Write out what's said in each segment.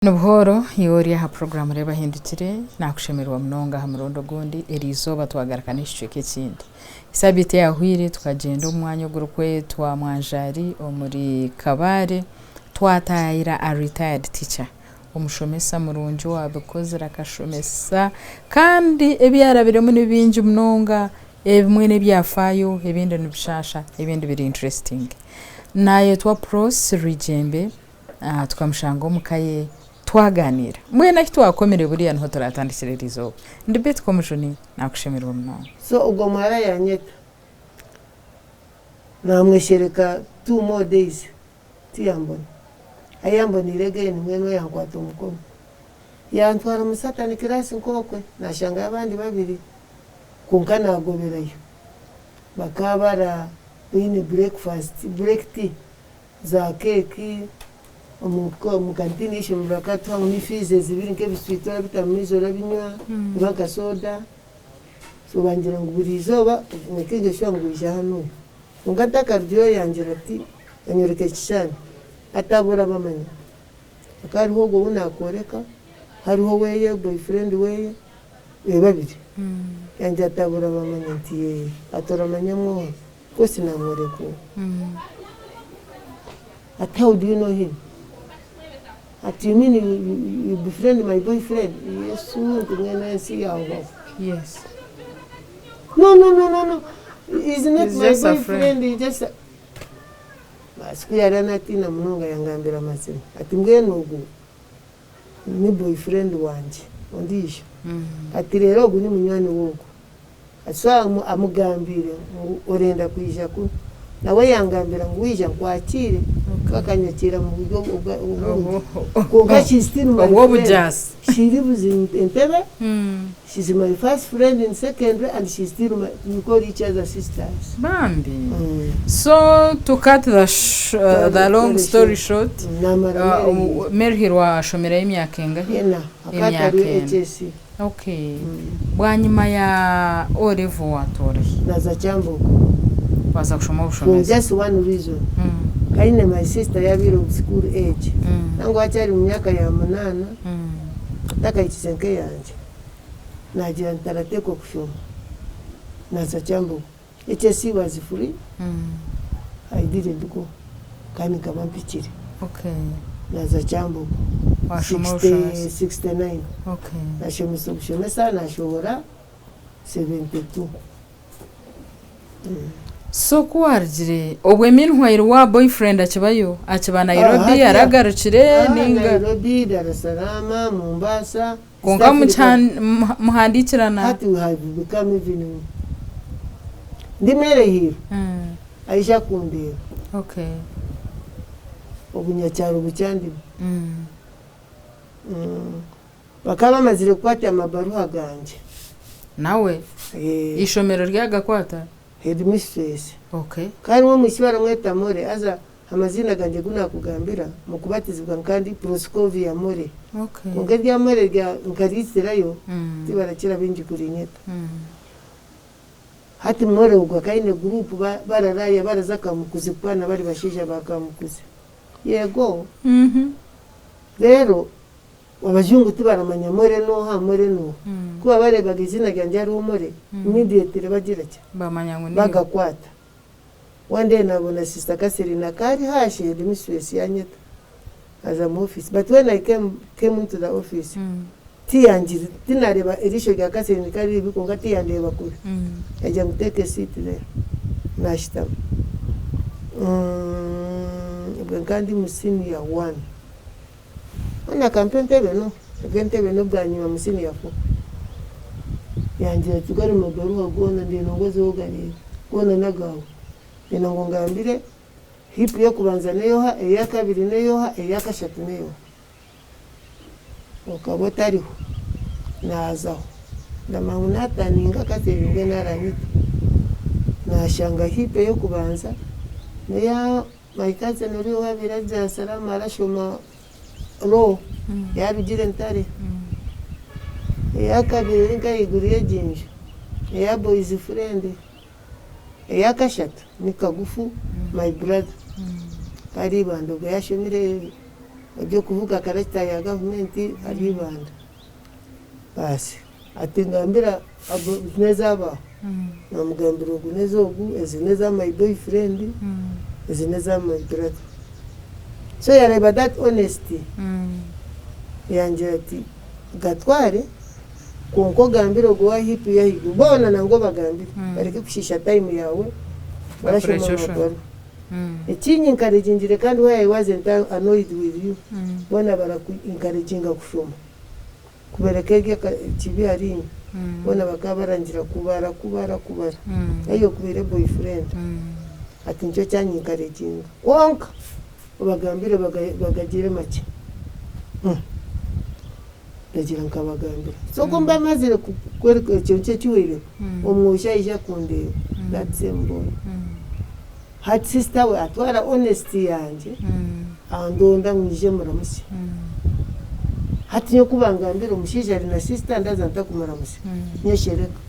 Nubuhoro yori ha program reba hindukire nakushemerwa mnonga ha murondo gundi erizoba twagarukana ishike kindi isabite yahwire tukagenda umwanya gurukwe twa mwanjari omuri kabare twatayira a retired teacher umushomesa murunji wabekoze rakashomesa kandi ebyarabire muri binji mnonga ebimwe nebyafayo ebindi nibishasha ebindi biri interesting naye twa pros rijembe tukamushango mukaye twaganira mwena kitwakomere buriya nho turatandikira rizo ndibet komishoni nakushemerwa mwana so ubwo mwara yanyeta namweshereka 2 more days tiyambona ayambona irege ni mwene yakwata umukono yantwara musatani kirasi nkokwe nashanga abandi babiri kunkana agoberayo bakabara bine break tea za keki mukantini ishe mrakatu wangu nifize zibiri nke biswitola bitamizo labinywa baka soda so banjira ngubiri izoba nekeje shwa ngubisha hano ngataka ryo yanjira ati anyoreke kishani atabura bamanya akari hogo unakoreka hariho weye boyfriend weye babiri yanje atabura bamanya nti atora manyamwo ko sinamureko how do you know him? You mean you befriend my boyfriend? Yes, yes. No. He's not my boyfriend. He's just a... Basikuya tina munonga yangambira masini. Ati ngenogo ni boyfriend wanje. Ondisha. Ati rero guni munywani wogo. Aswa amugambire orenda kwisha ku. Nawe yangambira ngwija kwakire bakanyakira mu buryo ubwo she's she lives in Entebbe. She's my first friend in secondary and she's still we call each other sisters. Bambi. So to cut the long story short, Merhirwa ashomera imyaka engahe? Akata HSC. Okay. Bwanyuma ya Olevo watore. Naza Chambo. Baza kushoma ushomeza. For just one reason. Kaine my sister yabiro school age. Nango achari myaka ya 8. Taka ichisenke yanje. Nagira ntarateko kushoma. Naza Chambo. HSC was free. I didn't go. Kani kama mpichiri. Okay. Naza Chambo. 69. Okay. Nashomesa kushomesa nashobora 72. So kuarjire obwe minhwairo wa boyfriend achibayo achiba Nairobi aragarukire ninga Nairobi Dar es Salaam Mombasa konga muhandikirana hati we have become even ndimere here Aisha kundira. Okay. Obunyacharo bucyandi bakaba mazire kwata amabaruha ganje nawe ishomero ryagakwata headmistress. Okay. Kandi wo mwishibara mweta more aza amazina ganje guna kugambira mu kubatizwa kandi Proscovia more. Okay. Ngezi amore rya nkarisirayo tibarakira binji kurinyeta. Hati more ugwa kaine group bararaye barazaka mukuzipana bari bashija bakamukuze. Yego. Rero abajungu tibaramanya more no kuba barebaga izina ryanje ari umore immediately bagira cyo bamanya ngo bagakwata one day nabona sister Kaserina kari hashe headmistress yanyeta as an office, but when I came into the office tiyanjiri tinareba erisho rya Kaserina kari bikonga tiyandeba kure ajya muteke seat there nashita kandi musini ya 1 ana kampentebe no bwanyuma musini yafo yanjira tugari mabaruha gona ndino ngoze oganira gona nagaho ngo ngambire hip yo kubanza neyo ha eya kabiri neyo ha eya kashatu neyo okabotariho nazaho ndamahunata ninga Kaserina naranyita nashanga hip yo kubanza neya maikaze nuri wabira za salama arashoma ro yabigire ntare yakabiri ngayiguriye jinjo ya boys friend yakashatu nikagufu my brother kari bando yashomire ibyo kuvuga karagita ya gavumenti aribanda basi ati ngambira neza aba namugambira ugu neza ugu ezi neza my boyfriend ezi neza my brother so yareba that honesty yanjye ati gatware konko gambira ugu wa hipi ya hipi bona nango bagambira bareke kushisha time yawe barashoma makuru ikinyi encouraging kandi why I wasn't annoyed with you bona baraku encouraging kushoma kuberekege kibi ari bona bakabarangira kubara ayo kubere boyfriend ati nicyo cyanyi encouraging wonka bagambire bagagire make ndagira nkabagambira so kumba mazire kwereka ikintu cy'uwire umwusha ije kundeba that same boy had sister we atwara honesty yanje andonda mwije muramusi hati yo kubangambira umushije ari na sister ndaza ntakumaramusi nyeshereka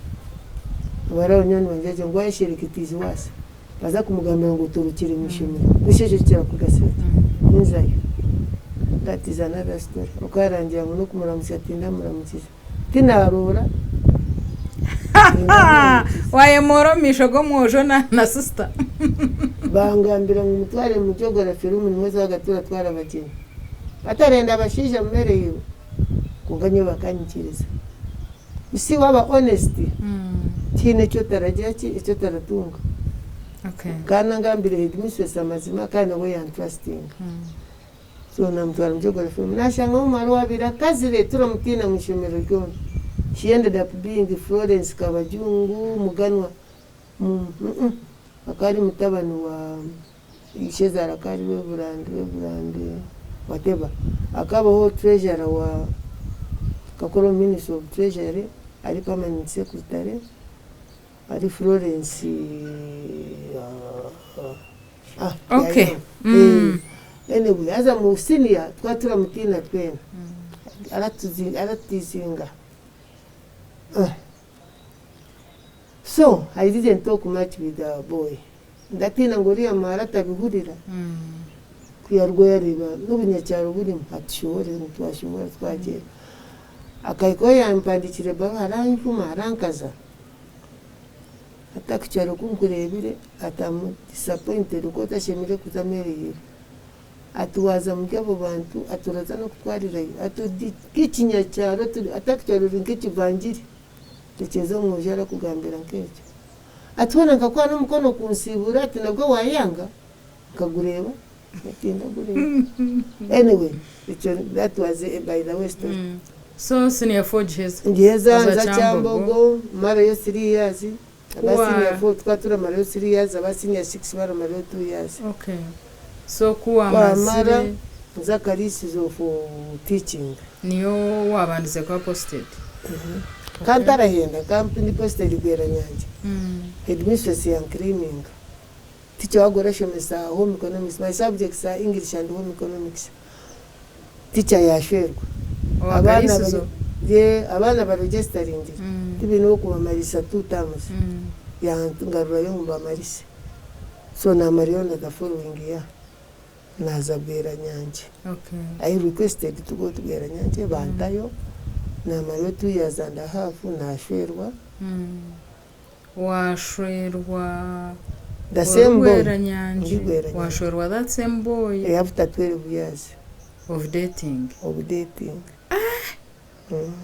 abara nyoni wanjeje ngo yasherekitize wase baza kumugambira ngo turukire mwishimira bisheje cyera kugaseta inzayo that is another story ukarangira ngo no kumuramusi atinda muramukiza tinarura waye moro mishogo mwojo na sister bangambira ngo mutware mu cyogora filmu nimwe zagatura twara abakene batarenda abashije mumereye kunganyo bakanyikiriza isi waba honesty kine cyo taragira icyo taratunga kana ngambire headmistress amazima kana we and trusting so namutwara mu cyogora filmu nashanga mu maro wabira kazire turamutina mu shomero ryo she ended up being Florence Kabajungu muganwa akari mutabani wa ishezara kari we burande whatever akabaho treasurer wa kakoro minister of treasury ari permanent secretary ari Florence okay anyway aza mu senior twatura mutina twena aratizinga so I didn't talk much with the boy ndatina ngoriya mara tabihurira kuyargoya riba n'ubunyacyaro burimo atshore ntwashobora twagiye akayiko yampandikire baba haranyuma arankaza atakicyaro kunkurebire atamu disappointed uko tashemire kuzamereye atuwaza mu byabo bantu aturaza no kutwarira kikinyacyaro atakicyaro rinkikivangira tekezo mwujara kugambira nkecyo atubona ngakwa n'umukono kunsibura ati nabwo wayanga kagureba atinda gureba anyway that was by the west so senior forges ngeza za Cyambogo mara yo 3 years abasinya for twatura mara yo 3 years abasinya 6 mara yo 2 years okay so kuwa mara za karisizo for teaching niyo wabandize kwa posted kantara henda company posted gwera nyanje headmistress ya creaming teacher wagora shomesa home economics my subjects are English and home economics teacher ya shwerwa abana ba registering ibintu ko bamarisa 2 times ya ngarura yo mba marise so na Mariona the following year naza gwera nyanje okay I requested to go to gwera nyanje bantayo na Mario 2 years and a half na shwerwa washwerwa the same boy washwerwa that same boy after 12 years of dating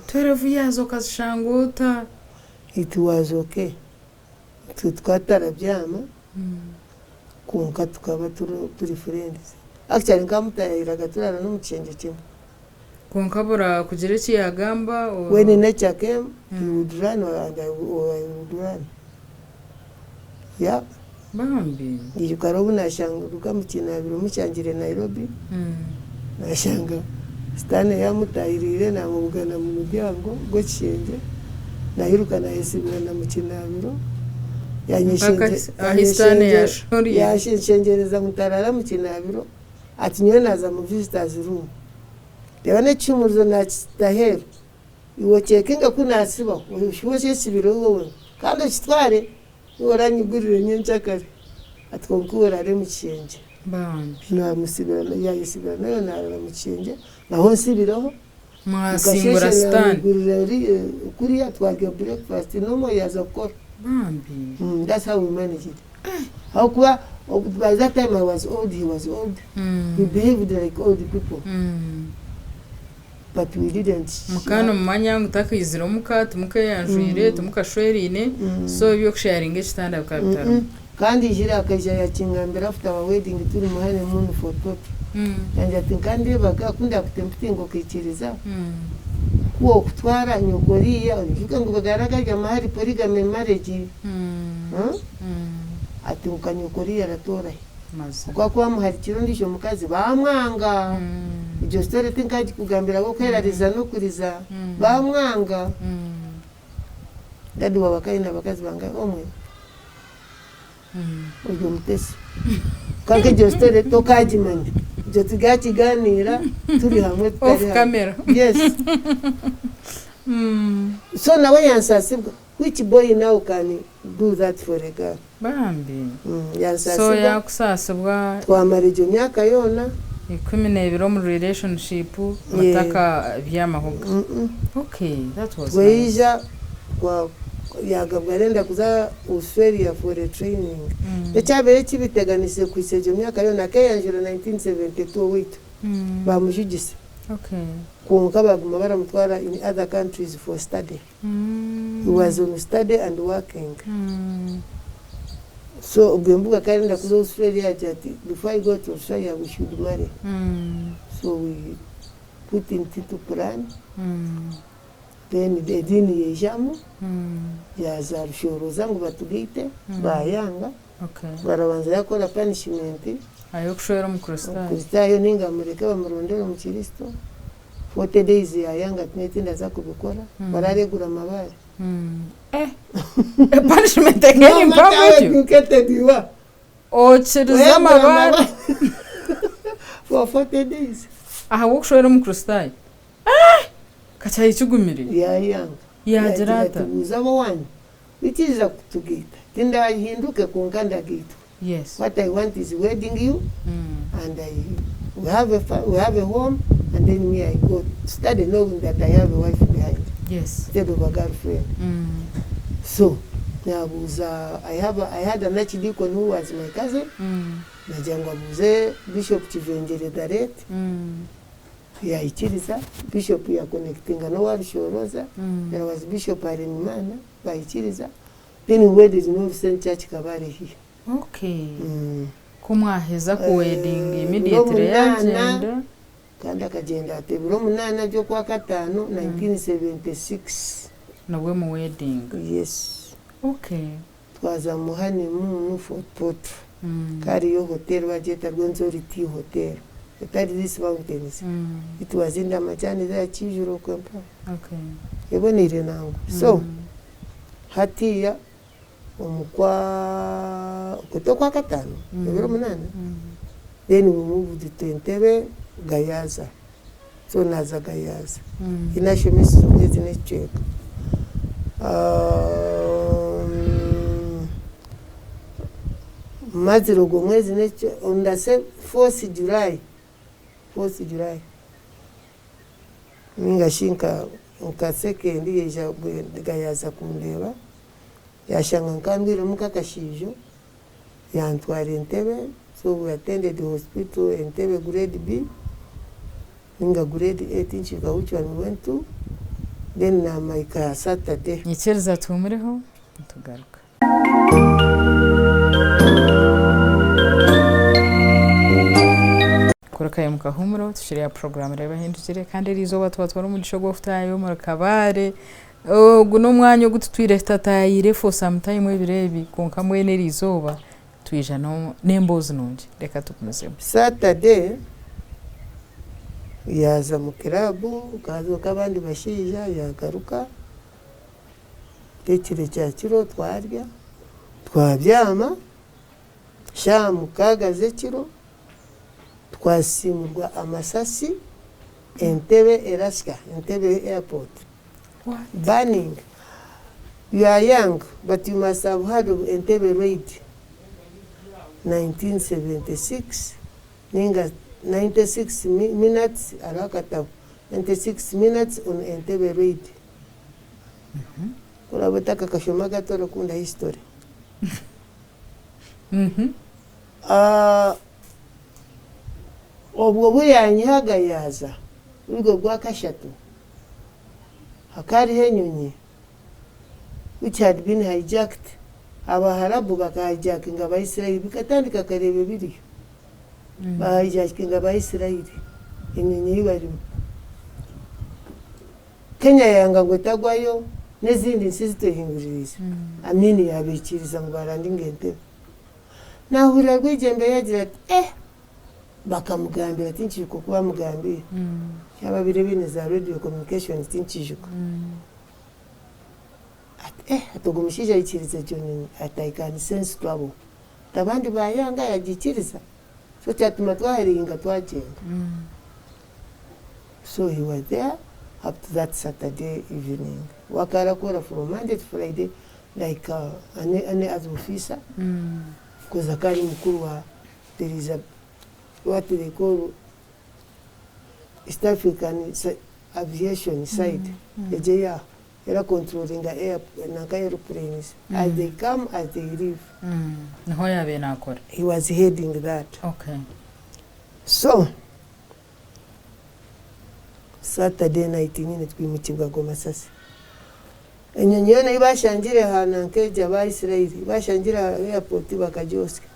12 years okashangota it was okay twatara byama kunka tukaba turi friends actually nkamutayiraga turara no mucenge kimwe konkabura kugira iki yagamba when nature came he would run and I would run yeah bambi yikaro nashanga rukamukina biro mucyangire Nairobi nashanga stane yamutayirire namubugana mu muryango go cyenge nahirukana yesibira na mukinabiro yanyishengereza mutarara mukinabiro ati nyo naza mu visitors room Dewane chumuzo na tahero iwo chekinga kunasiba ushwoshe sibiro wowe kandi kitware uranyigurire nyenchakare atkonkura ari mucyenje bambi namusigara yayisigara nayo narara mu kinge naho nsibiraho mwasingura stand kuriya twagiye breakfast no yaza gukora bambi. that's how we manage it. How kuba by that time I was old, he was old. We behaved like old people. But we didn't. Mukano mumanya ngutakizira omukati mukayanjwire tumukashwerine so byo sharing ekitanda ukabitaro. Kandi jira akaja yakingambira after our wedding turi mu honeymoon for top. And I think kandi bagakunda kutemputingo kwikiriza. Kuo kutwara nyokoriya uvuga ngo bagaragaje mahari polygamy marriage. Ati ukanyokoriya aratora. Kwa kuba muhari kirondisho mukazi bamwanga. Ibyo story tinkaje kugambira ko kwerariza no kuriza bamwanga. Dadi wabakaina bakazi banga omwe. Ujo mutesi. Kanke jo story tokajimandi. Jo tugakiganira turi hamwe tutari off camera. Yes. So nawe yansasibwa. Which boy now can do that for a girl? Bambi. Yansasibwa. So yakusasibwa twamarijo myaka yona 12 mu relationship mataka byamahoga. Okay, that was Weija kwa yagabwarenda kuza Australia for a training. Ekyabere kibiteganise ku isejo myaka yona kayanjiro 1972 wait. Bamujigise. Okay. Kunka baguma baramutwara in other countries for study. He was on study and working. So ubembuka kaenda kuza Australia jati before I go to Australia we should marry. So we put into plan. Then they didn't yejamu. Yaza rushoro zangu batugite bayanga. Okay. Barabanza yakora punishment. Ayo kushwera mu Kristo. Kristo ninga mureka bamurondera mu Kristo. 40 days yayanga tinenda za kubikora. Bararegura amabare. Punishment again probably you get diwa. O chiriza amabare for 40 days. Aha wokushwera mu Kristo. Kachayi chugumiri. Yayanga. Yajarata. Uzabo wani. Bitiza kutugita. Tinda hinduke kunkanda gitu. Yes. What I want is wedding you, and we have a home, and then me I go study knowing that I have a wife behind. Yes. Instead of a girlfriend. So I had an archdeacon who was my cousin. Najangwa buze Bishop Chivenjere direct. Ya ichiriza Bishop ya connectinga no warushoroza. There was Bishop Arimana by ichiriza. Then we wedded in North Church Kabare here. Okay. Kumwaheza ku wedding immediately yagenda kandi akagenda ateburo munana byo kwa katano 1976 nabwe mu wedding. Yes. Okay. Twaza mu honeymoon for pot. Kari yo hotel bajeta Rwenzori Tea Hotel. Etari this mountains. It was in the machani there chijuro kwempa. Okay. Ebonire nangu. So hatiya omukwa kutoka katano ebiro munana. Then we moved to Entebbe Gayaza. So naza Gayaza. Inashomesa mwezi necheka. Mazirogo mwezi necheka. Ndase 4th July. Ningashinka nkasekendi yeja Gayaza kundeba. Yashanga nkambira mukakashijo yantwara Entebbe. So we attended the hospital Entebbe grade B. Ninga grade 8 nchika which one we went to. Then na maika Saturday. Nicheriza tumureho tugaruka. Kurakaye mukahumuro tushiriya program reba hindukire kandi rizoba twatwara umugisho gwo futayo mu kabare. Guno mwanya gututwire tatayire for some time ebirebi konka mwene rizoba twijana nembozi nonje reka tukumuzemo. Saturday yaza mu club kazo kabandi bashija yagaruka tekire cyakiro twarya twabyama shamu kagaze kiro twasimurwa amasasi Entebbe Eraska Entebbe airport. What? Burning. You are young, but you must have heard of Entebbe raid. 1976. ninga 96 minutes alakatabu 96 minutes on Entebbe Road. Kurabotaka kashoma gatoro kunda history. Obwo buyanyagayaza urwo gwa kashatu hakari henyonye which had been hijacked. Abaharabu bakahijackinga Abayisirayeli bikatandika karebe biriyo bahijackinga Abayisirayeli enyonyi yibarimo. Kenya yanga ngo tagwayo n'izindi nsi zitohinguririza amini yabikiriza ngo barandinga Entebbe. Nahura rwijembe yagira ati bakamugambira tinchiko kuba mugambira cyababire bine za radio communication tinchiko atogumishije ikiriza cyonyine atayikani sense twabo tabandi bayanga yagikiriza so cyatuma twahiringa twagenda. So he was there up to that Saturday evening. Wakarakora from Monday to Friday like any other officer because akari mkuru wa there is a what they call East African aviation side. Ejeya era controlling the airplanes as they come, as they leave. He was heading that. Okay. So Saturday night nyine twimukirwa Goma sasa. Enyonyi yona ibashangira hana nkeje Abayisirayeli bashangira airport bakajoske.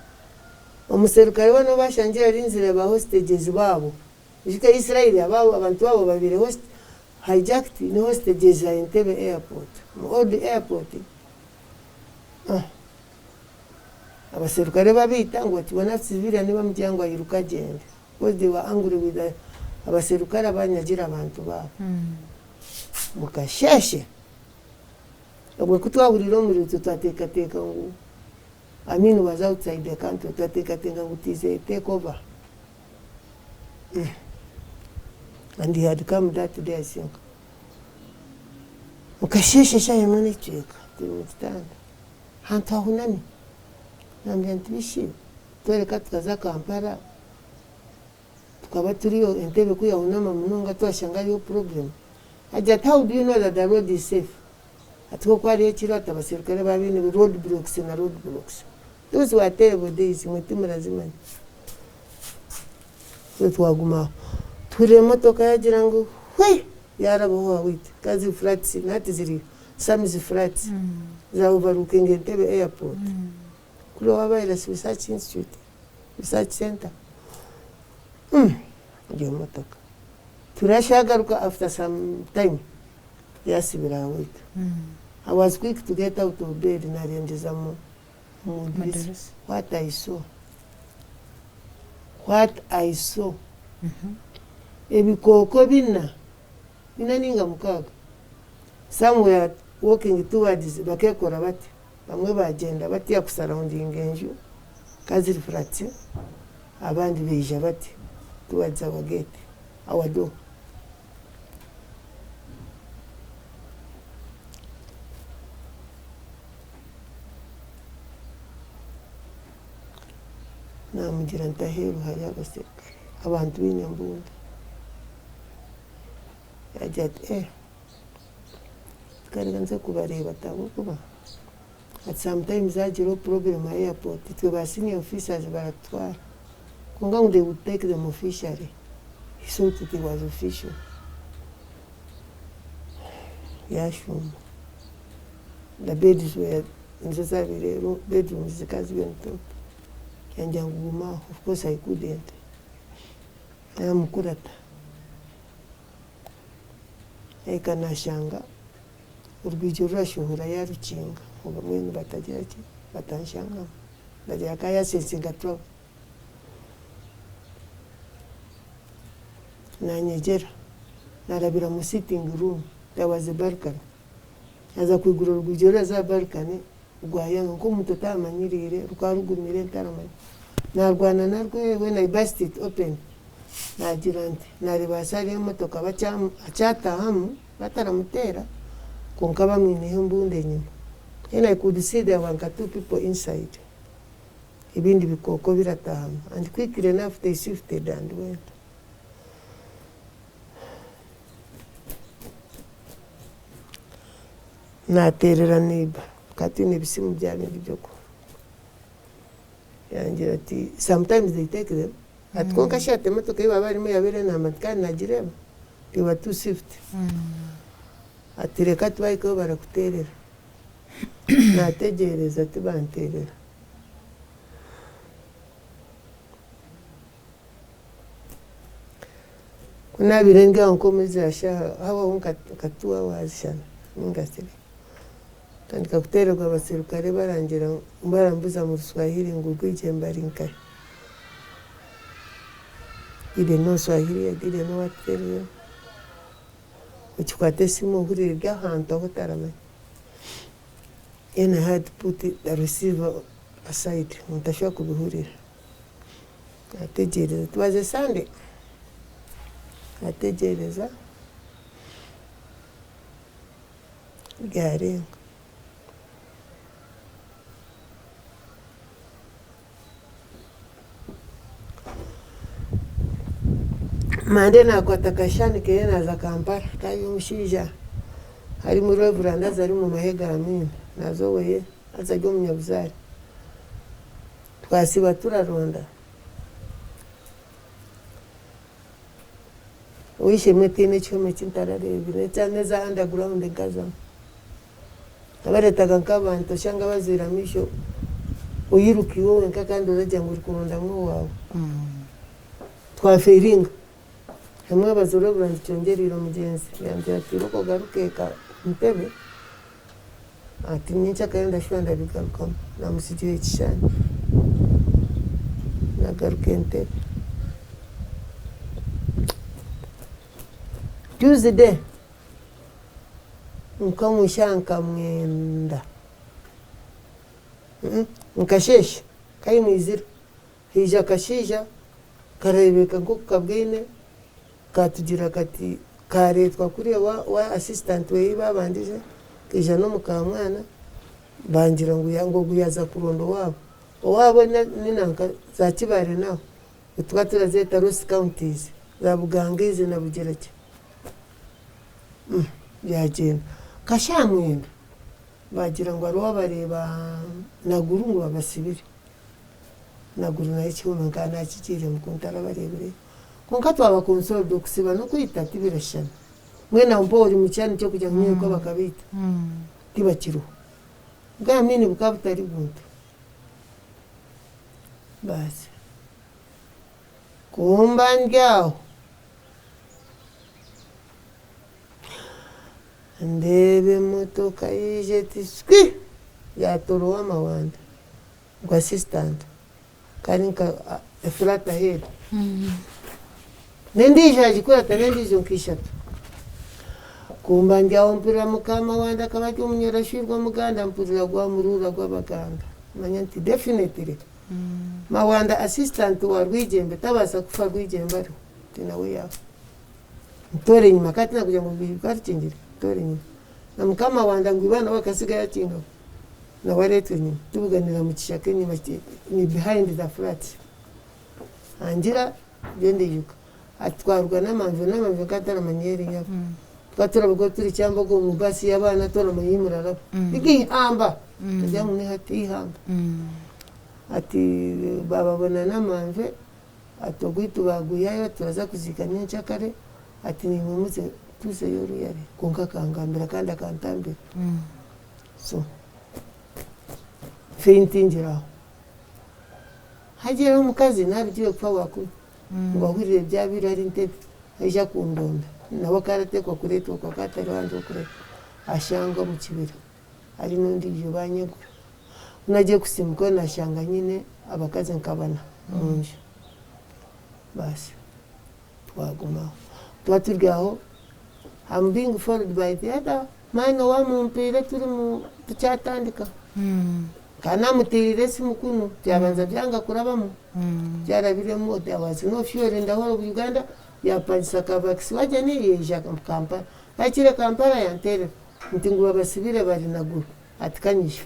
Umuserukali wano bashangira rinzire ba hostages babo. Ishika Israeli ababo abantu babo babire hijacked ni hostages ya Entebbe airport. Old airport. Abaserukali babita ngo ati wana civilian niba mujyango yiruka gende. Because they were angry with the abaserukali abanyagira abantu babo. Mukasheshe. Obwe kutwahurira muri tutateka ngo Aminu was outside the country tutateka ngo tize take over. And he had come that day, I think. Mukasheshe shaye mwana cheka tumutanda. Hanta hunani. Nambia ntibishi. Twereka tukaza Kampala. Tukaba turiyo Entebbe kuya unama munonga twashangaliyo problem. Ajat, how do you know that the road is safe? Atuko kwari ekirata abaserukale babine road blocks na road blocks. Those were terrible days mutima lazimani. So twaguma ture motoka yagira ngo hwe yaraboho wit kazi flats nati ziri some is flats za overlooking Entebbe airport. Kulo wabaira research institute research center. Ndio motoka turashagaruka after some time yasibira wit. I was quick to get out of bed na rendeza mu what I saw ebikoko bina ninga mukaga somewhere walking towards bakekora bati bamwe bagenda bati ya kusurrounding enju kazi flats abandi beja bati towards our gate our door. Namugira ntaheru hari abaserukali abantu b'inyambunda yajat kariganze kubareba tabukuba at sometimes ajiro problem at airport twe ba senior officers baratwara kunga they would take them officially. He thought it was official. Yashum the beds were necessary bedrooms zikazi bento Yanjanguma, of course I couldn't. I am kurata. Eka nashanga. Urugwije rurashuhura yarukinga. Ngo mwene batagira ki batanshanga. Ndagira kaya sensinga tro. Nanyegera. Narabira mu sitting room. There was a balcony. Aza kwigura urugwije ruraza balcony. Ugwayanga ko mutota amanyirire rukarugumire ntaramanye narwana narwe when I burst it open najirante naribasari motoka achatahamu bataramutera konkaba mwine mbunde nyuma and I could see there were two people inside ibindi bikoko birataha and quickly enough they shifted and went. Naterera niba kati n'ibisimu bya bindi byo ko yangira ati sometimes they take them ati konka shate motoka iba barimo yabere na matkani nagireba iba 250 ati reka tubayiko barakuterera nategereza ati banterera kuna birenge onkomeza asha hawa unka katua wazishana ningasiri tandika kutererwa abasirikare barangira barambuza mu Swahili ngo rwijembarinka ile no Swahili ile no waterera uchikwate simu huri rya hantu aho taramanye and I had to put the receiver aside mutashobora kubihurira ategereza tubaze Sunday ategereza bwarenga mande nakwata kashani kena za Kampala kayo mushija hari muri Reverend zari mu mahega amina nazo weye azajya umunyabuzari twasiba turaronda wishe metine cyome cyintararebire cyane za underground gaza abaretaga nk'abantu cyangwa baziramisho uyiruki wowe nkakandi urajya ngo kurunda mwo wawe twaferinga hamwe bazoro brand cyongeriro mugenzi yanjye ati roko garukeka ntebe ati nincha kaenda shwanda bigaruka na musigiye cyane nagaruke ntebe Tuesday nkamushanka mwenda nkashesha kayi mwizira hija kashija karebeka ngo kabwine katugira kati karetwa kuri wa assistant we babandije kija no mukamwana bangira ngo guyaza kurondo wabo ninanka za kibare naho utwa turazeta Ross counties za Bugangizi na Bugereke yagenda kashamwenda bagira ngo aruwa bareba naguru ngo babasibire naguru nayo cyuma ngana kikire mu kuntara barebere konka twaba konsole dokusiba no kwita tibirashana mwena mbori mu cyane cyo kujya mwe ko bakabita tibakiro bwamini bukabutari buntu basi kumba njyaho ndebe motoka yije tiski ya torowa mawanda kwa assistant karinka flat ahead nendija jikora tanendije nkishatu kumba njyaho mpira mukama wanda kabaki umunyarashirwa muganda mpurira gwa murura gwa baganga manyanti definitely mawanda assistant wa rwijembe tabasa kufa rwijembe ari tinawe ya ntore nyuma kati na kuja mu bikaricingire tore nyuma na mukama wanda ngwibana bakasiga yakinga na warete nyuma tubuganira mu kishake nyuma ni behind the flat angira gende yuka atwarwa n'amamve katara manyeri yabo twatora bwo turi cyangwa go mu basi y'abana tora mayimura rabo igihamba tujya mu hati ihamba ati bababona n'amamve atogwitu baguyayo turaza kuzikanya cyakare ati ni mumuze tuze yoru yari konka kangambira kandi akantambira so feintingira hagera umukazi nabigiye kwa wakuru ngo ahurire bya birari ntebe aje kundonda nabo karatekwa kuretwa kwa katari wanze kure ashanga mu kibira ari nundi yubanyego unagiye kusimuka nashanga nyine abakazi nkabana munje basi twaguma twaturyaho I'm being followed by the other man wa mumpire turi mu tucyatandika kana mutirire simukunu byabanza byanga kurabamo byarabiremo dawazi no fiore ndahoro Uganda yapagisa kavax waje ni yeja Kampala akire Kampala yantere ntinguba basibire bari naguru atikanyisha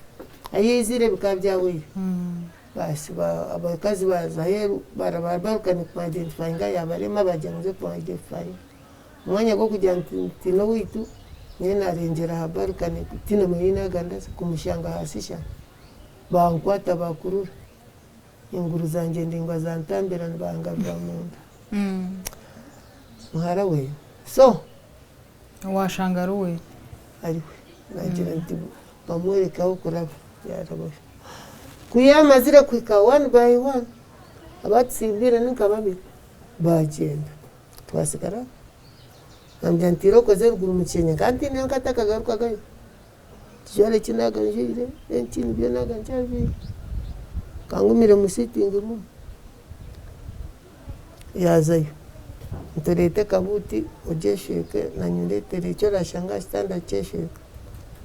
ayizire bikabyawe basi abakazi baza heru barabarukane kuidentifyinga yabarema bajanze kuidentifyinga umwanya gwo kugira ntino witu nyene arengera habarukane tino mwina ganda kumushanga hasisha bankwata bakurura inguru zanje ndingwa zantambira nbangabira munda muhara we so washanga ruwe ariwe nagira nti bamwereka ukuraba yarabasha kuyamazire kwika one by one abatsimbira nikababiri bagenda twasigara nambya ntiro koze ruguru mukenya kandi nankataka garuka gayo tijore kinaganjire entini byo naganjabi kangumire mu sitting room yazayo ntorete kabuti ojesheke na nyuretere cyo rashanga standard chesheke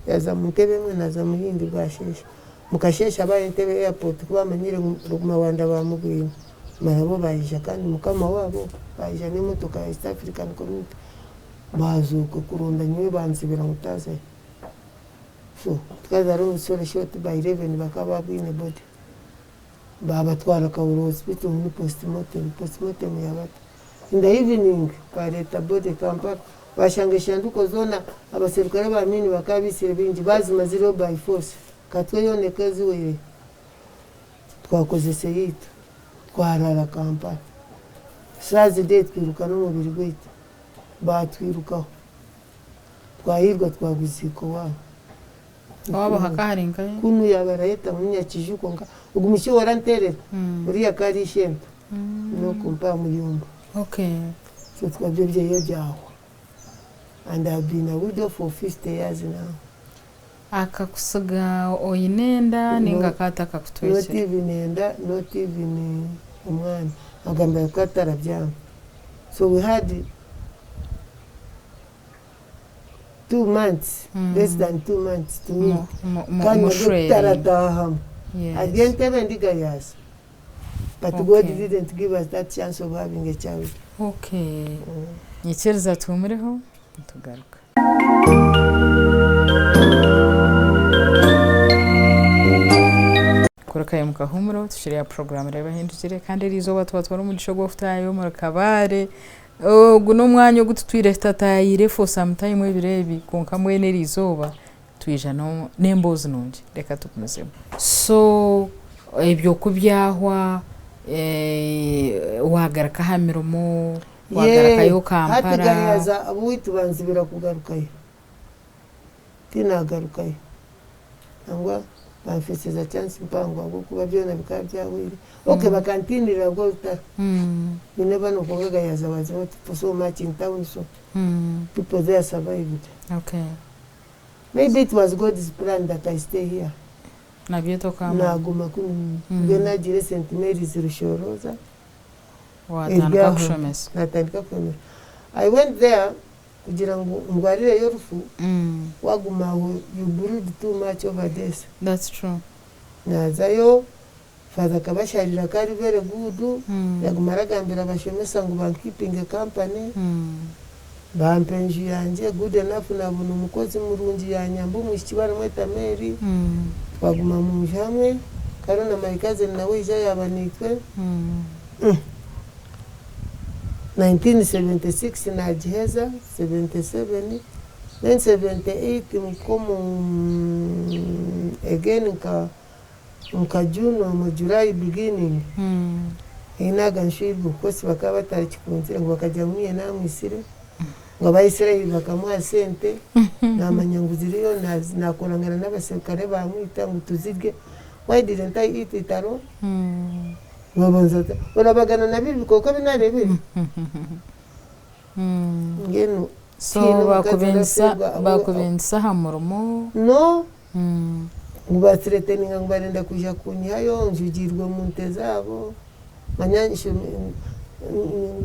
yaza mutebe mwe naza muhindi bwashesha mukashesha abaye ntebe airport kuba manyire mawanda bamubwina marabo bayisha kandi mukama wabo bayisha n'imotoka ya East African Community bazuko kurunda nyiwe banzibira mutaze so twazaro umusore short by 11 bakaba bwine body baba twara kawuro hospital ni postmortem yabata in the evening pareta body Kampala bashangisha nduko zona abaserukare bamini bakabisire bingi bazima 0 by force katwe yonekezi we twakoze seyita twarara Kampala sazi de twiruka n'umubiri gwitu batwirukaho twahirwa twaguziko waba hakaharinga kunu yabarayeta munyakijuko nga ugumishi waranterera uriya kari shempa no kumpa muyumba okay so twabye byaho and I've been a widow for 50 years now akakusiga oyinenda ninga kataka kutwese not even umwana agamba kwatara byamo so we had 2 months less than 2 months to me kan again tebendiga yes but God didn't give us that chance of having a child. Okay. Nyikiriza tumureho tugaruka. Kurakaye mukahumuro tushiriya program reba hindukire kandi rizoba twatwara umugisho gwo futayo mu kabare guno mwanya gututwire tatayire for some time ebirebi konka mwene rizoba twija no nembozi nonje reka tukumuzemo so ebyo kubyahwa wagaraka hamiromo wagaraka yo Kampala hatigayaza abuwitu banzibira kugarukayo tinagarukayo angwa bafisiza chance mpango ngo kuba byona bikaba byawire okay bakantinira go uta you never know konga yaza wazo so much in town so people there survived. Okay, maybe it was God's plan that I stay here na bieto kama na guma kugena jire St Mary's Rushoroza watandika kushomes natandika kushomes. I went there kugira ngo ngwarire yorufu waguma you brood too much over this. That's true. Nazayo father kabasharira kari very good yaguma ragambira bashomesa ngo ban keeping a company bampenji yanje good enough na bunu mukozi murungi yanyambu mwishibara mweta Mary waguma mu jamwe karona maikaze nawe ija yabanitwe 1976 na jiheza 77 then 78 mkomo again nka June mu July beginning inaga nshirwa kosi bakaba tarikikunzira ngo bakajya mwiye namwisire ngo bayisirayeli bakamwa sente namanyanguziriyo nakorangana n'abasekare bamwita ngo tuzirye. Why didn't I eat it alone? Wabonzata urabagana nabibi koko binarebe ngeno so bakubensa hamurumo no ngubathreateninga ngbarenda kuja kunyayo njugirwe mu ntezabo manyanisho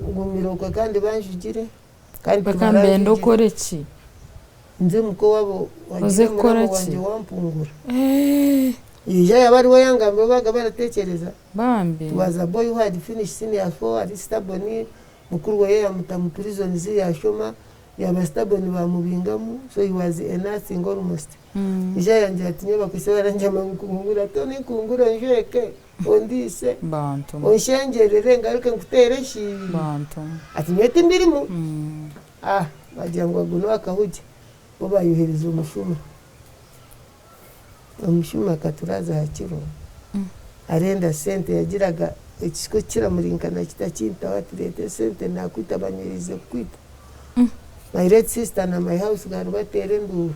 ngumiro kandi banjugire kandi bakambenda okoreki nze muko wabo waje koreki wampungura ija yabari wayangambe baga baratekereza bambi was a boy who had finished senior 4 at Staboni mukuru we yamuta mu prison zi yashoma yaba stable bamubingamu, so he was a nursing almost. Ija yanjye ati nyubako se baranje amukungura to ni kungura njeke ondise bantu onshengerere ngaruke ngutere shi bantu ati nyete mbirimu bagira ngo aguno akahuje bo bayuhereza umushuma akaturaza hakiro arenda sente yagiraga ikiko kiramurinkana kitakinta watirete sente nakwita banyirize kwita my red sister na my house garu batere nduru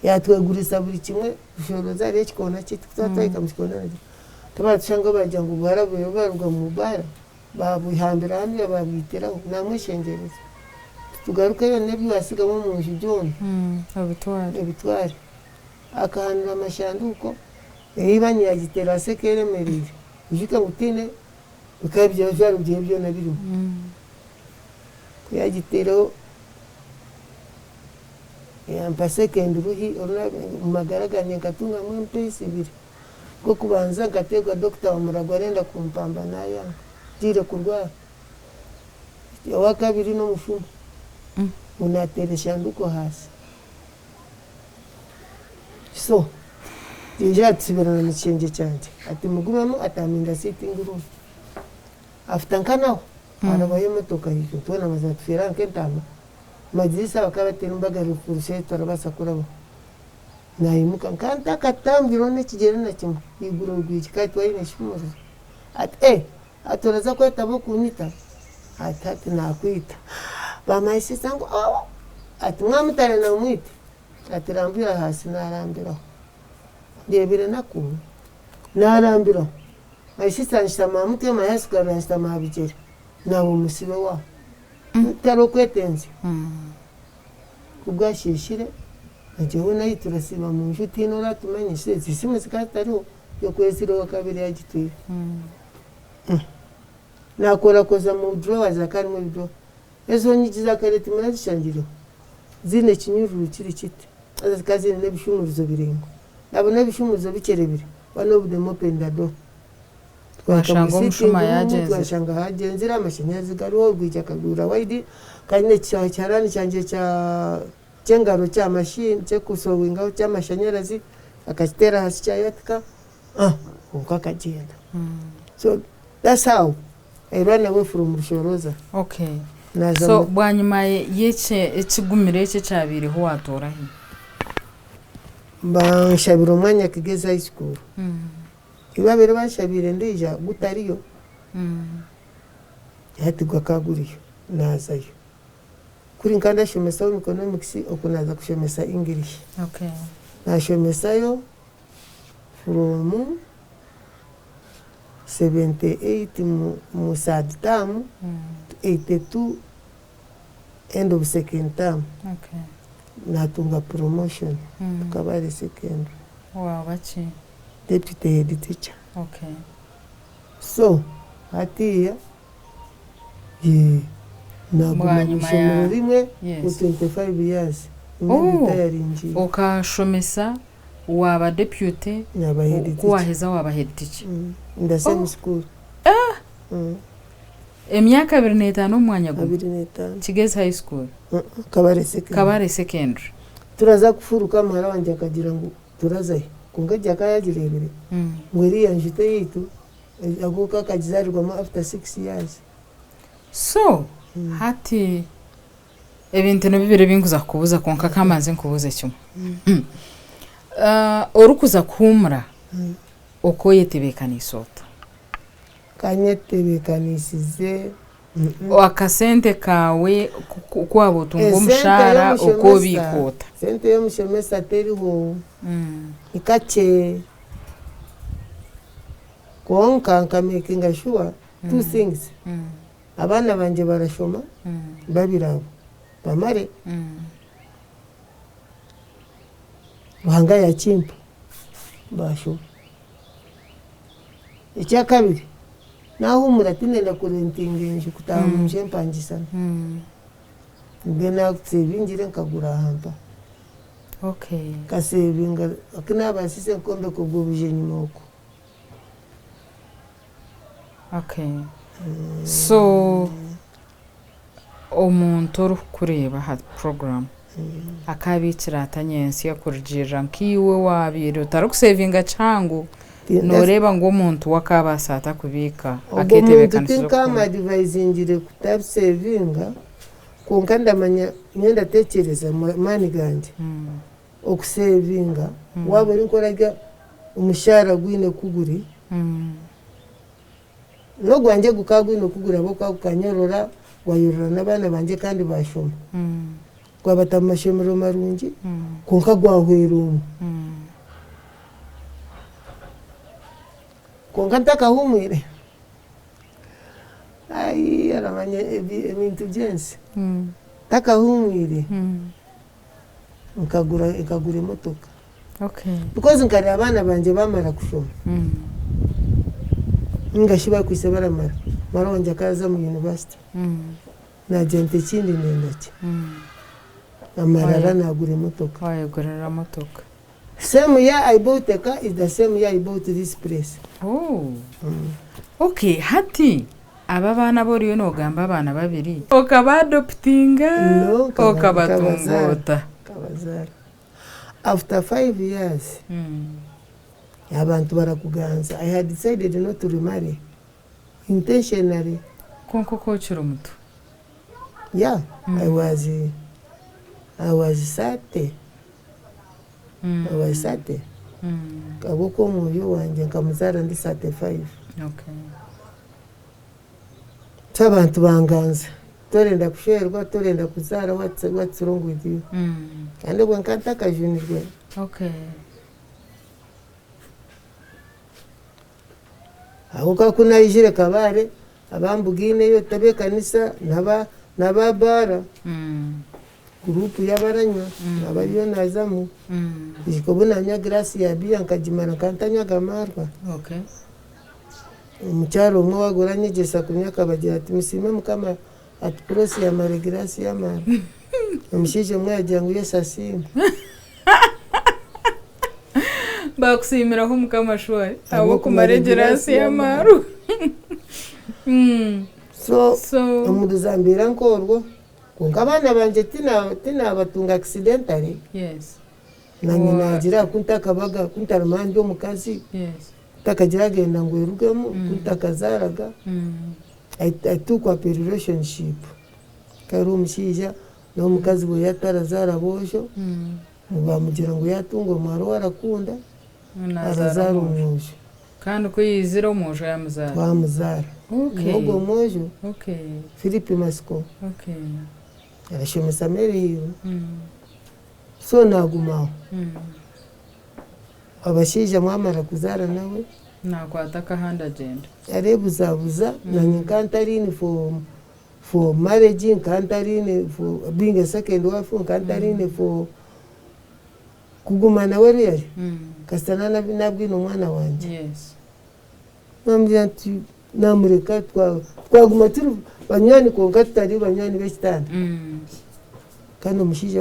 yatwegurisa buri kimwe ushoroza ari kikona kitutayika mukona tabatshanga bajya ngo barabuye barugwa mu bara babihambira hamwe babitera namwishengereza tugaruka yo nebi wasigamo mu njijone abitware akahanira amashanduko ibanye yagitera sekere merire ujika gutine ukabye byaro byo nabirimo yagitero yampase kenduruhi magaraganye ngatunga mu mpesi biri ko kubanza gategwa Dr. Muragwarenda kumpamba naya dire kurwa yawa kabiri no mufumo unatere shanduko hasi so deja tsibirana n'ikenge cyanje ati mugumemo ataminda sitting room after nkanaho arabaye motoka yiko tubona bazatufira nkentama majisa bakabatera imbaga rufurushe turabasa kurabo nayimuka nkanta katambiro n'ikigere na kimwe iguro rw'iki twayine shumuzo ati atoraza kweta bo kunita ati nakwita bamayise sango ati mwamutare na umwite ati rambira hasi narambiraho ndebire nakumwe narambiraho mayise sanshama mutwe mayasigara nshama abigere nawo musibe wa taro kwetenze kubwashishire ajewe nayo turasiba mu nshuti nora tumenyeshe zisime zikatariho yo kwesiro kabiri yagituye nakora koza mu drawers akari mu drawer ezo nyigiza kareti murazishangiro zine kinyururu kiri kiti azikazi nebishumuruzo birengo nabone bishumuruzo bikerebire bano budemo pendado twashanga umushuma yagenze twashanga hagenzira amashanyarazi gariho rwijya kagura wide kandi cyarani cyanje cya cyengaro cya machine cyo kusowinga cya amashanyarazi akatera hasi cyayatka uko akagenda so that's how I ran away from Rushoroza. Okay. So bwanyuma yece ekigumire cye cyabiriho watora he banshabira umwanya kigeza high school ibabere banshabire ndija gutariyo yatigwa kaguriyo nazayo kuri nkanda shomesa economics okunaza kushomesa English. Okay. Nashomesayo from 78 mu third term, 82 end of second term. Okay. Natunga promotion tukabari second. Wow, bachi Deputy head teacher. Okay. So hatiya naguma mushomero rimwe ku 25 years. Ukashomesa waba deputy kuwaheza waba head teacher in the same school. Emyaka 25 umwanya go 25 Kigezi high school Kabare secondary turaza kufuruka mara wanje akagira ngo turazaye kungajya kayagirebere ngweri yanjite yitu aguka kagizarirwa after 6 years. So hati ebintu nabibire binguza kubuza konka kamanze nkubuze cyuma orukuza kumra uko yetebekanisota kanyetebekanisize wakasente kawe kwabo tungo mushara uko bikota sente yo mushemesa teriho ikache konka nkamakinga sure two things abana banje barashoma babirabo bamare bahanga ya chimpa basho icya kabiri naho muratinenda kurentingenje kutamunje mpangisana ngena kusebingire nkagura hamba. Okay. Kasebinga akina basise kombe kugubuje nyimoko. Okay. So omuntu orukureba ha program akabikira atanyensi yakurujira nkiwe wabire utarakusevinga changu noreba ngo omuntu wakabasa atakubika aketebekanisa kama advisingire kutasevinga konka ndamanya nyenda tekereza mani ganje okusevinga waba uri nkoraga umushara gwine kuguri no gwanje gukagwine kugura bo kakanyorora wayorora nabana banje kandi bashoma kwabata amashomero marungi konka gwahwerumu konka ntakahumwire ai aramanya ebintu byensi takahumwire nkagura imotoka because nkari abana banje bamara kushoma ngashiba kwise baramara maronja kaza mu university na gente kindi nendaki amarara nagura imotoka wayegurira motoka same year I bought a car is the same year I bought this place. Okay, hati aba bana boriyo nogamba abana babiri okabadoptinga okabatungota kabazara after 5 years abantu barakuganza. I had decided not to remarry intentionally. Konko kochiro mutu. Yeah, I was 30. I was 30. Kaboko muyo wanje nkamuzara ndi 35. Okay. Abantu banganza. Torenda kusherwa, torenda kuzara, what's wrong with you? Kandi bwankanta kajunirwe. Okay. Aho kuna ijire kabare abambugine yo tabe kanisa nababara grupu y'abaranywa abariyo nazamu ikobona nya grace ya bia nkajimana kantanya gamarwa. Okay. Umucyaro umwe wagoranye gesa kunyaka bagira ati musime mukama ati prosi ya mare grace ya mara umushije umwe yagira ngo yesasime bakusimiraho mukamashwe abo kumare grace ya maru. So umuduzambira nkorwo kunga abana banje tina batunga accidentally. Yes. Nanyi nagira kuntakabaga kuntarumandi omukazi. Yes. Takagira genda ngo irugemo kuntakazaraga. I took a relationship. Kari umushija no mukazi we yatarazara bojo. Bamugira ngo yatunga umwaro warakunda. Arazara umujo. Kandi ko yizira umujo yamuzara. Bamuzara. Okay. Ogo mojo. Okay. Philippe Masco. Okay. Arashomesa meri. So nagumaho. Abashija mwamara kuzara nawe nakwataka hand agenda arebuzabuza na nkantarini for marriage, nkantarini for being a second wife, nkantarini for kugumana we real kasana nabwino umwana wanje. Yes. Nambyati namureka twaguma turi banyani konka tutari banyani bekitanda. Kandi umushije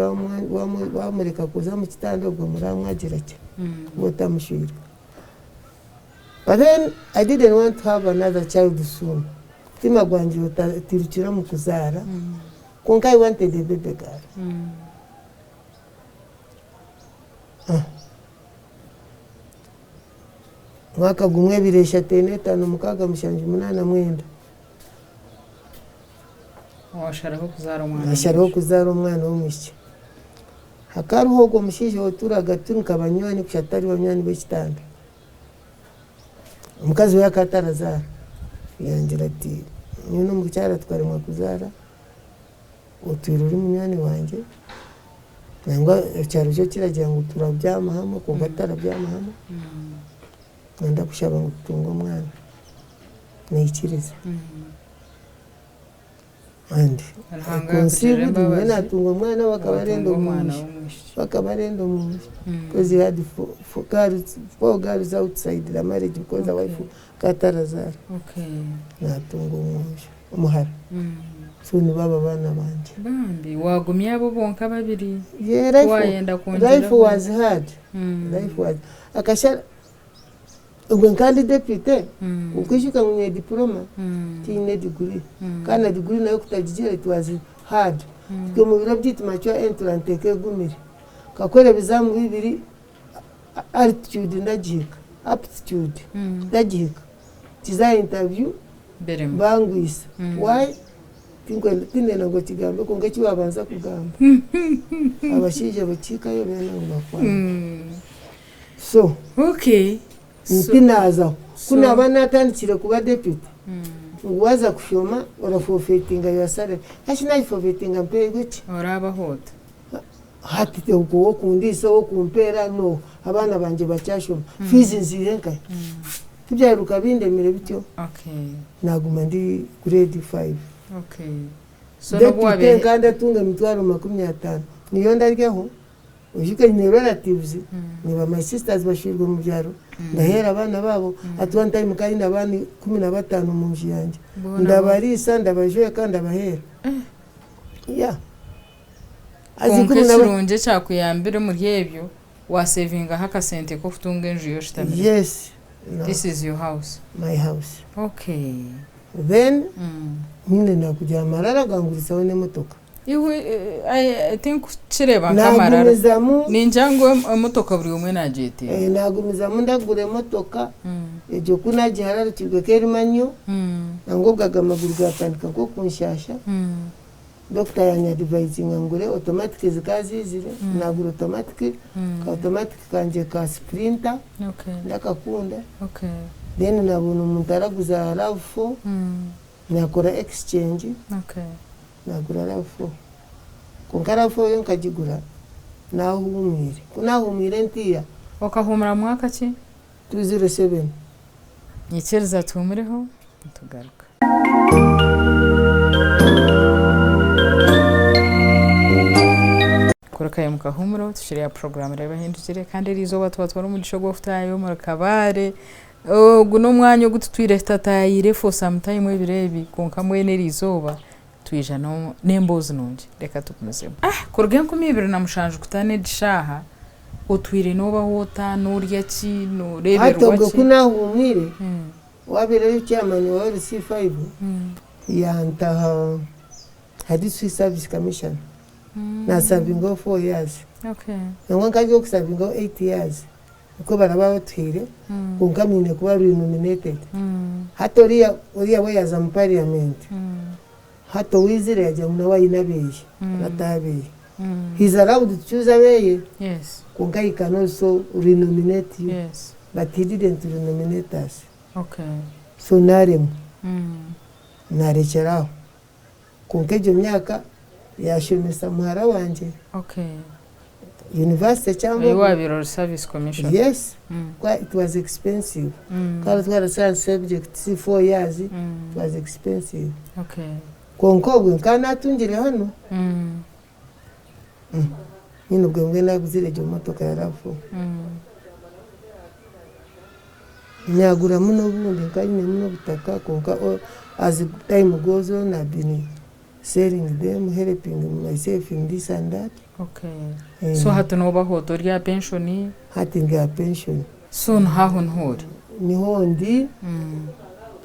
wamureka kuza mu kitanda ubwo muramwagira cye botamushira. But then I didn't want to have another child soon. Tima gwanje tirukira mu kuzara. Konka I wanted a baby girl. Mwaka gumwe biresha 5 mukaga mushanje 8 mwenda. Washaraho kuzara umwana. Asharaho kuzara umwana w'umushye. Hakaruho go mushije oturaga tunka banyoni kushatari banyoni bekitanda. Umukazi we akatarazara. Yangira ati nyine umucyara twaremwa kuzara. Utwiruri munyani wanje. Nangwa cyaro cyo kiragira ngo turabyama hamwe ko gatarabyama hamwe. Ngenda kushaba ngo tungo umwana. Nikiriza. And conceived when I tungo mwana wakabarendo mu because he had four girls outside the marriage because the wife katarazara. Okay. Na tungo umuhara. So ni baba bana banje bambi wagumye abo bonka babiri. Yeah, life was hard. Life was akashara ubwo kandi deputy ukwishuka mu diploma tine degree kana degree nayo kutagigira it was hard twe mu biro byituma cyo entrante ke gumire kakore bizamu bibiri altitude ndagihika aptitude ndagihika kiza interview bangwisa why tinena ngo kigambe ko ngeki wabanza kugamba abashije bakika yo bene ngakwa so okay ntinaza kuna abana atandikire kuba deputy waza kushoma orafofetinga yasare ashina ifofetinga mpe guki oraba hota hatite uko kundisa wo kumpera no abana banje bacyashoma fizi nzirenka tubyaruka bindemere bityo okay naguma ndi grade 5 okay so no bwabe kandi tunga mitwaro 50 niyo ndaryaho ujike ni relatives ni ba my sisters bashirwe mu byaro ndahera abana babo at one time kandi nabani 15 mu nji yanje ndabarisa ndabajoye kandi abahera yeah azikirunje cyakuyambire muri hebyo wa savinga haka sente ko kutunga enju yo shitamire yes no. This is your house my house okay then nyine nakujya amarara gangurisa we n'imotoka iwe I think kireba nkamarara ninjango emotoka buri umwe najete nagumizamu ndagure emotoka ejo kuna giharara kigwe kerimanyo ngobwaga amaguru gatandika ko kunshasha doctor yanya advising ngure automatic zikazizire nagura automatic ka automatic kanje ka sprinter okay ndakakunda okay then nabona umuntu araguza RAV4 nakora exchange okay nagura RAV4 kunkara RAV4 yo nkagigura nahumire kunahumire ntiya okahumura mwaka ki 207 nyikiriza tumureho tugaruka kurakaye mukahumuro tushiriya program reba hindukire kandi rizoba twatwara umugisho gwo futayo mu kabare guno mwanya gututwire tatayire for some time ebirebi konka mwene rizoba twijana nembozi nonje reka tukumuzemo kurgen kumibiri na mushanje kutane dishaha utwire noba hota nurya ki no reberwa ki kunahumire wabere cyamani wa RC5 yanta hadisi service commission na serving 4 years okay ngo ngajyo serving 8 years uko baraba batwire kungamine kuba nominated hatoriya uriya we yaza mu parliament hato wizire yaje muna wayinabeye natabeye he's allowed to choose a way yes kungai can also renominate you yes but he didn't renominate us okay so narem narekeraho kunkejo myaka yashimisa muhara wanje okay university cyangwa wabiro service commission yes it was expensive because twara science subject 4 years it was expensive okay konkogwe kana tungire hano nyine bwenge naguzire jo motoka ya RAV4 nyagura muno bundi kanyine muno butaka konka as time goes on I've been selling them, helping myself in this and that. Okay. So hati noba hotoria pensioni? Hati nga pension. So nhahon hori? Niho ndi.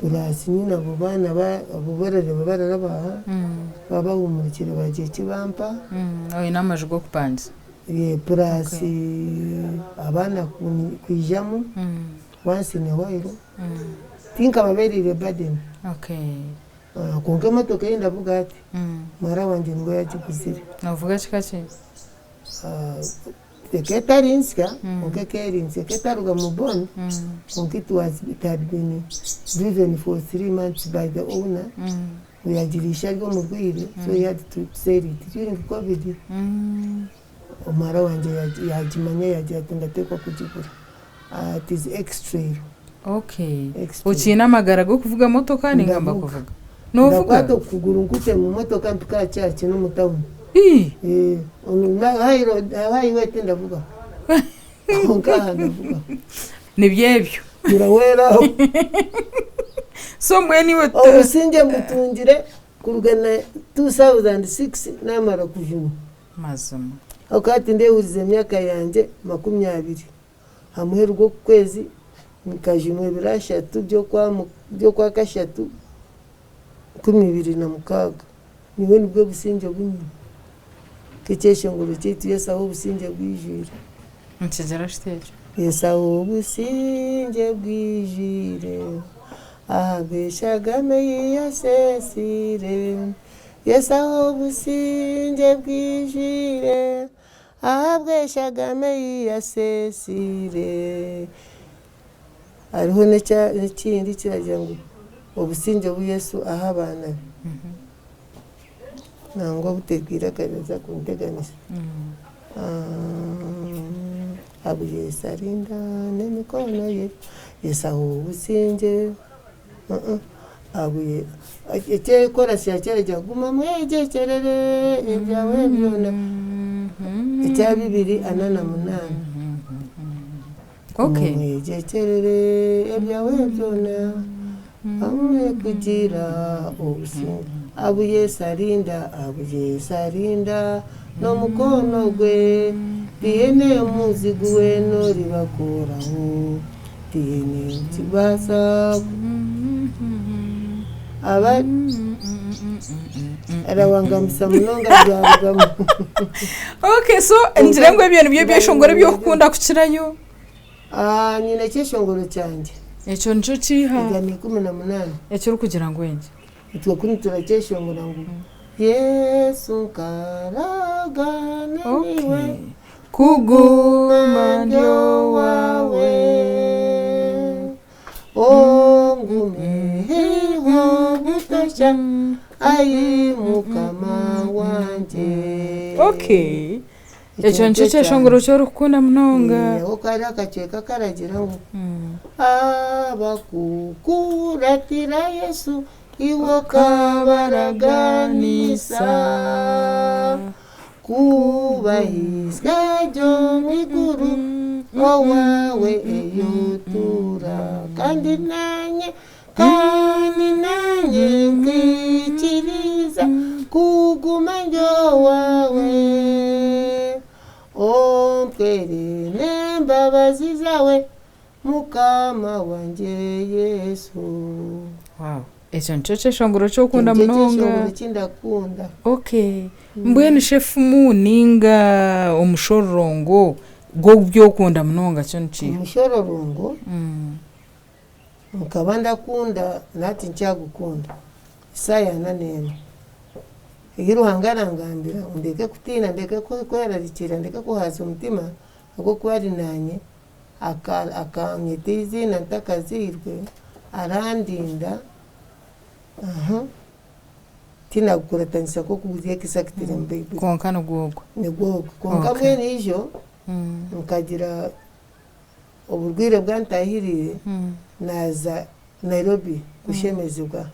Turasi nyina bubana abubarare babararabaha. Baba umurikire bagiye kibampa. Oyi namaje go kupanza. Turasi abana kwijamu. Once in a while. Think I'm very burden. Okay. Kunga motoka yenda vuga ati mara wanje ngo yagikuzire navuga chikache Seketarinska ukekerinse ketaruga mubon it had been driven for 3 months by the owner uyagirisha rwo mugwire so he had to sell it during COVID mara wanje yagimanya yagiye tekwa kugikura it is extra. Okay. Uchina magara go kuvuga motoka ni ngamba kuvuga no vuga to kuguru ngute mu motoka mpika cyacu no mutamu hayi tenda vuga onka ndavuga ni byebyo birawera so mweni we usinje mutungire kurugana 2006 namara kujuma mazuma akati ndewuze myaka yanje 20 hamuherwa kwezi nikajimwe birashatu byo kwa kashatu 2006 niwe nibwo businge bw'umuntu k'icyeshongoro cyitwa Yesu aho ubusinge bwijire nkigera shiteje Yesu aho ubusinge bwijire abeshagame yiyasesire Yesu aho ubusinge bwijire abeshagame yiyasesire hariho n'ikindi kiragira ngo ubusinge bw'Yesu aho abana be nangwa butegwira kaneza kunteganisa abu Yesu arinda n'emikono ye Yesu aho ubusinge abu icyo korasi yacyeragira guma mwegekerere ibyawe byona icya 2:8 okay mwegekerere ibyawe byona amwe kugira ubusinge abu Yesu arinda no mukono gwe tiene muzigu we no ribakuraho tiene kibasa aba arawangambisa munonga byarugamo okay so ngira ngo ibintu byo byeshongore byo kukunda kukirayo nyine cyeshongoro cyanjye ecyo nco ciha igani 18 ecyo kugira ngo wenge itwo kuri turacyeshongora ngo Yesu karagana niwe kuguma ndio wawe ongumeho butosha ayi mukama wanje okay ecyo nco cyeshongoro cyo rukunda munonga aho kari akaceka karagira ngo abakukuratira Yesu iwo kabaraganisa kubahisga ryo mwiguru owawe eyotura kandi nanye nkikiriza kuguma njo wawe ompere n'embabazi zawe mukama wanje Yesu wow ecyo nco cyeshongoro cyo kunda munonga kindakunda okay mbwene chef muninga umushororongo go byo kunda munonga cyo nci umushororongo mukaba ndakunda nati ncyagukunda isaya nanene iruhangarangambira ndeke kutina ndeke kwerarikira ndeke kuhaza umutima ako kwari nanye akanyita ntakazirwe arandinda tina kuratanisa ko kubuziye kisakitire mbebe konka no gogwa ni gogwa konka mwe nijo nkagira uburwire bwantahiriye naza Nairobi kushemezerwa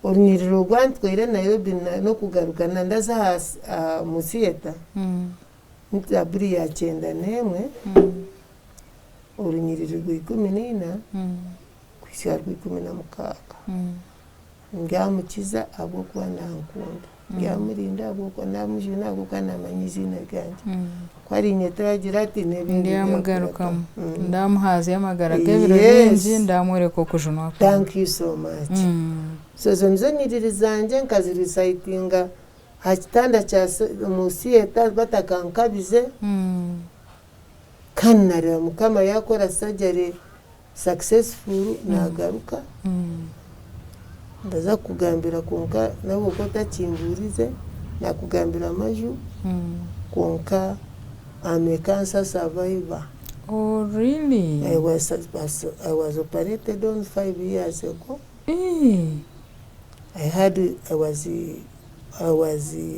ornyiriro rwantwire Nairobi no kugarukana ndaza hasi mu theater ntaburi ya 9 ornyiriro rw'14 kwishyira rw'16 ngamukiza abo kwa nankunda ngamurinda abo kwa namujuna abo kwa namanyizina ganje kwari nyetagira ati ndi yamugarukamo ndamuhaze yamagarage birabinji ndamure ko kujunwa thank you so much so zonzo nyiriri zanje nkazirisitinga hakitanda cya musiyeta batakankabize kanare mukama yakora surgery successful nagaruka ndaza kugambira konka nabo ko takimburize nakugambira amaju konka I'm a cancer survivor. Oh really? I was operated on 5 years ago. I was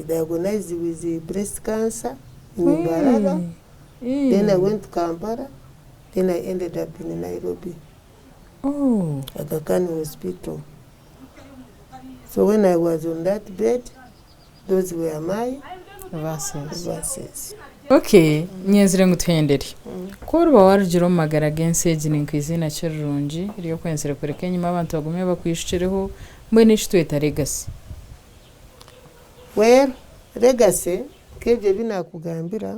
diagnosed with breast cancer in Mbaraga. Then I went to Kampala. Then I ended up in Nairobi. Oh. At the Khan Hospital. So when I was on that bed, those were my verses. Okay, nyezire nguthendere. Kuruba warugiro magara genseji ninkizina cyerunji iriyo kwensere kureke nyuma abantu bagumye bakwishireho mwe n'ishitweta legacy. Well, legacy kebye binakugambira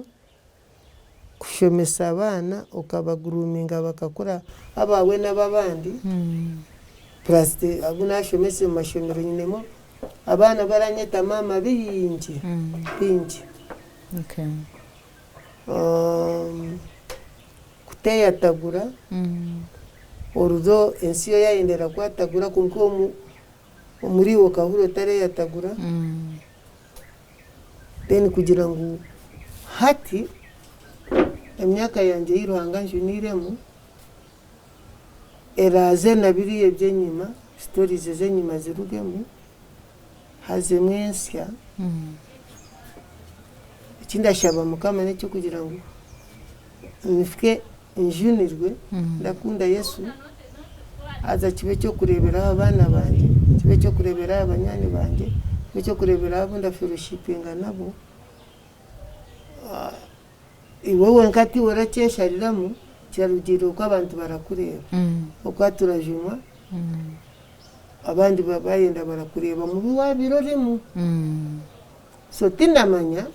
kushomesa abana ukabaguruminga bakakura abawe n'ababandi. Plus abuna shomese mu mashomero nyinemo abana baranyeta mama bingi bingi Okay. kuteyatagura oruzo ensiyo yayendera kwatagura kunko muri wo kahuro tareyatagura then kugira ngo hati emyaka yanjye yiruhanga njuniremu eraze nabiriye byenyima stories zenyima zirugemu haze mwensya ikindashaba mukama necyo kugira ngo nifike njunirwe ndakunda Yesu aza kibe cyo kurebera abana banje kibe cyo kurebera abanyani banje kibe cyo kurebera abo ndafellowshipinga nabo iwowe nkati waracyeshariramu cyarugiro ko abantu barakureba uko turajuma abandi babayenda barakureba mu biwabiroremu so tindamanya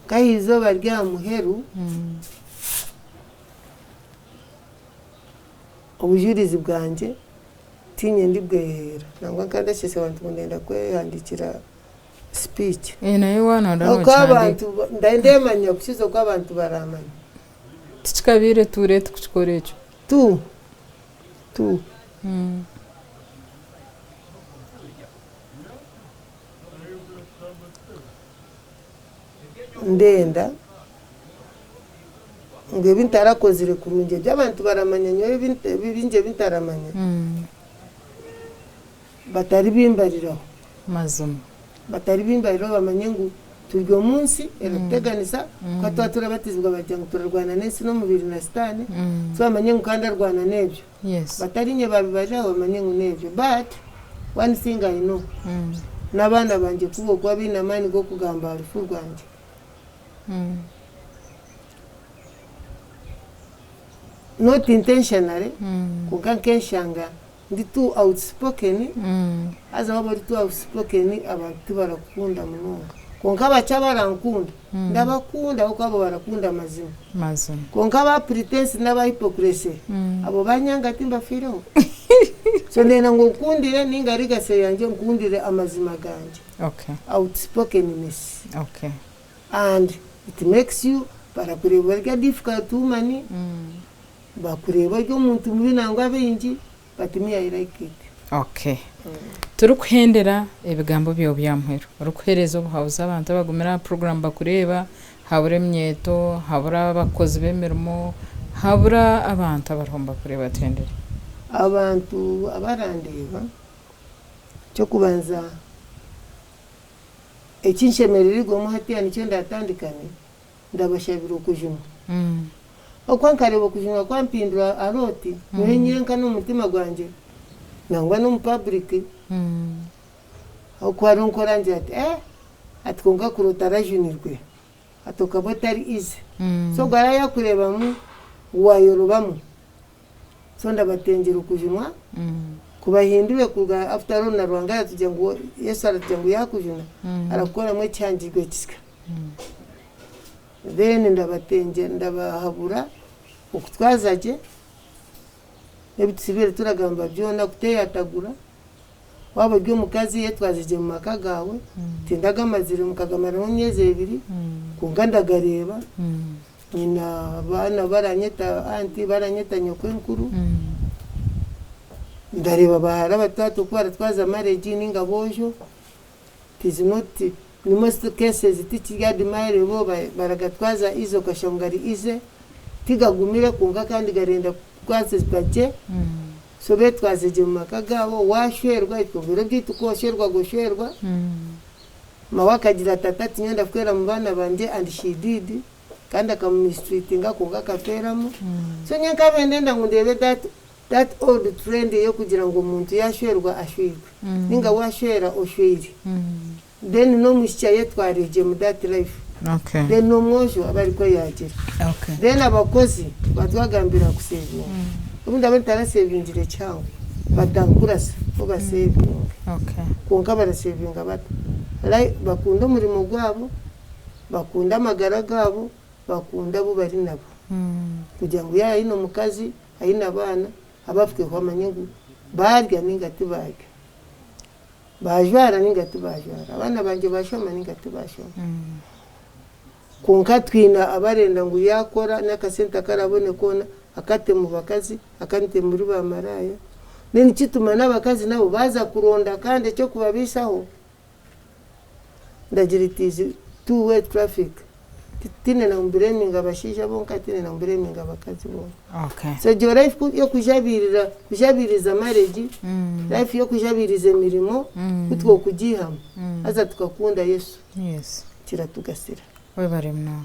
kahizo barya muheru ubujurizi bwanje tinye ndibwehera nangwa kandashese abantu ndenda kweyandikira speech nayo wana ndano cyane abantu ndendemanya kukizo ko abantu baramanya tikabire ture tukikorecho tu ndenda nge bintarakozire kurunje by'abantu baramanya nyoye binje bintaramanya batari bimbariraho mazuma batari bimbariraho bamanye ngo turyo munsi erateganisa ko turabatizwa bajya ngo turarwana nese no mubiri na stane twamanye ngo kandi arwana nebyo yes batari nye babibajaho bamanye ngo nebyo but one thing I know nabana banje kubo kwa binamani go kugamba rufu rwanje not intentionally kukankeshanga ndi too outspoken aza wabo too outspoken abantu barakunda munonga konka bacha barankunda ndabakunda uko abo barakunda mazima konka ba pretense n'aba hypocrisy abo banyanga timba fireho so ndena ngo kundire ningariga se yanje ngundire amazima ganje okay outspokenness okay and it makes you barakureba rya difficult woman bakureba ryo muntu mubi nangwa benji batimi I like it okay turukuhendera ebigambo byo byamhero rukuherezo buhauza abantu bagumira program bakureba habure myeto habura abakozi bemirimo habura abantu abaromba kureba tendere abantu abarandeba cyo kubanza ekinshemererwa mu hatiya nicyo ndatandikanye ndabashabira okujuma okwankareba okujuma kwampindura aroti mwenyenka n'umutima gwanje nangwa no public okwaro nkoranje ati konga kurota rajunirwe atoka botari ize so gwara yakureba mu wayorobamo so ndabatengera okujuma kubahindure kuga after all na Rwanga yatujya ngo Yesu aratujya ngo yakujuna arakora mwe cyangirwe kisika then ndabatengera ndabahabura ukutwazaje ebitsibere turagamba byona kuteyatagura wabo ryo mukazi yetwazije mu makagawe tindaga mazire mukagamara mu myeze ebiri kungandagareba nyina abana baranyeta anti baranyeta nyokwe nkuru ndareba bahara batatu kwara twaza marriage ningabojo tizinoti ni most cases tikigadi maire bo baragatwaza izo kashongari ize tigagumire kunga kandi garenda kwaze zipake so betwazeje mu makagabo washwerwa ikobero byitu ko sherwa gosherwa mawakagira tatati nyanda fkwera mu bana banje and she did kandi akamistreatinga kunga kaferamo so nyanka bendenda ngundebe that old trend yo kugira ngo umuntu yashwerwa ashwirwe ninga washwera oshwiri then no mushiye twareje mu that life okay then no mwojo abari ko yagira okay then abakozi batwagambira kusevinga ubundi abantara savingire cyawo batankurasa ko basevinga okay konka barasevinga bato bakunda umurimo gwabo bakunda amagara gabo bakunda bo bari nabo kugira ngo yayi no mukazi ayina abana abafwe kwamanye ngo barya ningati barya bajwara ninga tubajwara abana banje bashoma ninga tubashoma konka twina abarenda ngo yakora n'akasenta karabone kona akate mu bakazi akante muri ba maraya nini kituma n'abakazi nabo baza kuronda kandi cyo kubabisaho ndagiritizi two-way traffic tine na mbreminga abashisha bonka tine na mbreminga abakazi bonka okay so jo life yo kujabiriza marriage life yo kujabiriza imirimo kutwo kugihama aza tukakunda Yesu yes kira tugasira we bari mno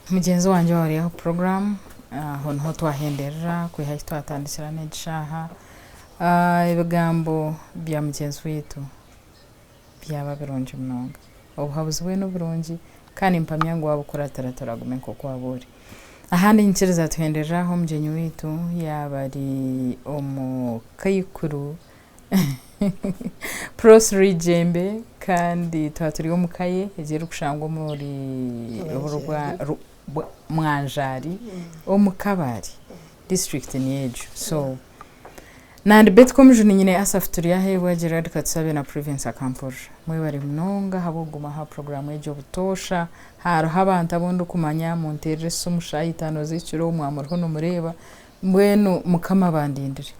mugenzi wanje wariho program aho nho twahenderera kwiha twatandikira n'gishaha ibigambo bya mugenzi witu byaba bironje mnonga obuhabuzwe n'uburonji kandi mpamya ngo wabukora tarataragume ko kwaburi ahandi nkiriza tuhendereraho mugenyi witu yabari omukayikuru Prosri Jembe kandi twaturiyo mukaye egera kushangwa muri urwa Mwanjari omukabari district niyejo so nandi betko mujuni nyine asafuturiya he wagera rikatsabe na province akampur mwe bari mnonga habuguma ha program ejo butosha haro habanta bondo kumanya montere sumushaitano ziciro mwamurho no mureba mbwenu mukama bandindire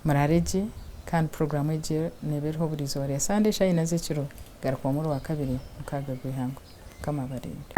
marareje kandi program eje neberho burizore sande shayina ziciro garakwa muri wa kabiri mukaga gwihango kama barinde